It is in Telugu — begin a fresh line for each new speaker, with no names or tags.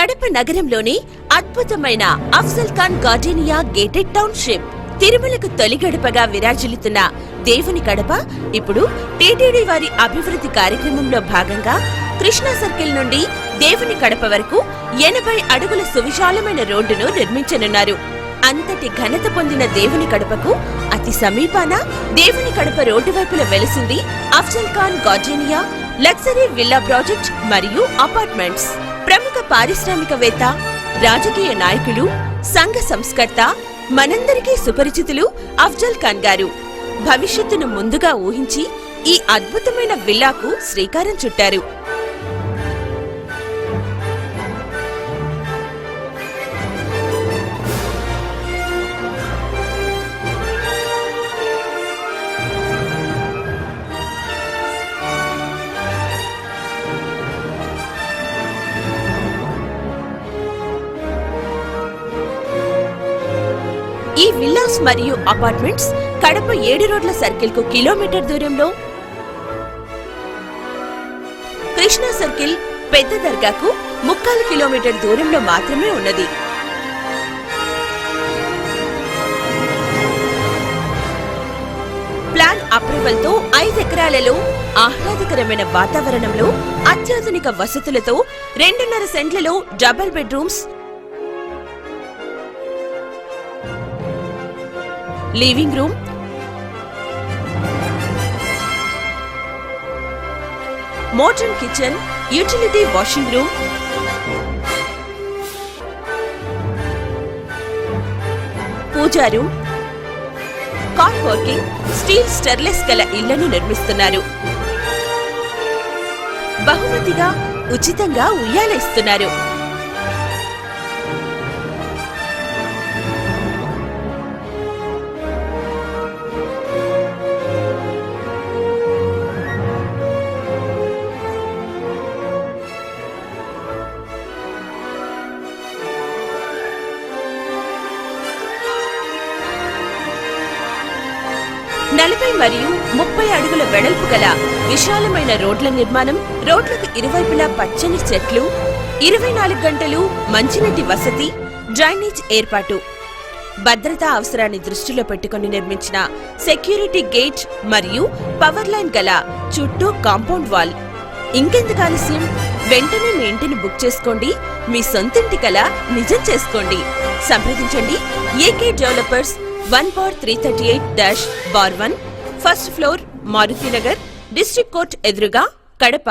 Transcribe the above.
కడప నగరంలోని అద్భుతమైన Afzal Khan gardenia gated township తిరుమలకు తొలి గడపగా విరాజిల్లుతున్న దేవుని కడప ఇప్పుడు టీటీడీ వారి అభివృద్ధి కార్యక్రమంలో భాగంగా కృష్ణా సర్కిల్ నుండి దేవుని కడప వరకు 80 అడుగుల సువిశాలమైన రోడ్డును నిర్మించనున్నారు. అంతటి ఘనత పొందిన దేవుని కడపకు అతి సమీపాన దేవుని కడప రోడ్డు వైపుల వెలిసింది Afzal Khan gardenia luxury villa project మరియు అపార్ట్మెంట్స్. ప్రముఖ పారిశ్రామికవేత్త, రాజకీయ నాయకులు, సంఘ సంస్కర్త, మనందరికీ సుపరిచితులు అఫ్జల్ ఖాన్ గారు భవిష్యత్తును ముందుగా ఊహించి ఈ అద్భుతమైన విల్లాకు శ్రీకారం చుట్టారు. ఈ విల్లాస్ మరియు అపార్ట్మెంట్స్ కడప 7 రోడ్ల సర్కిల్ కు కిలోమీటర్ దూరంలో, కృష్ణా సర్కిల్ పెద్ద దర్గాకు 3/4 కిలోమీటర్ దూరంలో మాత్రమే ఉన్నది. ప్లాన్ అప్రూవల్ తో 5 ఎకరాలలో ఆహ్లాదకరమైన వాతావరణంలో అత్యాధునిక వసతులతో 2.5 సెంట్లలో double bedrooms, living room, modern kitchen, utility washing room, puja room, car parking, steel స్టెర్లెస్ గల ఇళ్లను నిర్మిస్తున్నారు. బహుమతిగా ఉచితంగా ఉయ్యాల ఇస్తున్నారు. నలభై మరియు 30 అడుగుల వెడల్పు గల విశాలమైన రోడ్ల నిర్మాణం, రోడ్లకు ఇరువైపులా పచ్చని చెట్లు, 24 గంటలు మంచినీటి వసతి, డ్రైనేజ్ ఏర్పాటు, భద్రతా అవసరాన్ని దృష్టిలో పెట్టుకుని నిర్మించిన సెక్యూరిటీ గేట్ మరియు పవర్ లైన్ గల చుట్టూ కాంపౌండ్ వాల్. ఇంకెందుకు ఆలస్యం? వెంటనే మీ ఇంటిని బుక్ చేసుకోండి. మీ సొంతింటి కల నిజం చేసుకోండి. సంప్రదించండి AK developers 1/338-1, first floor, Maruthi Nagar, district court ఎదురుగా, కడప.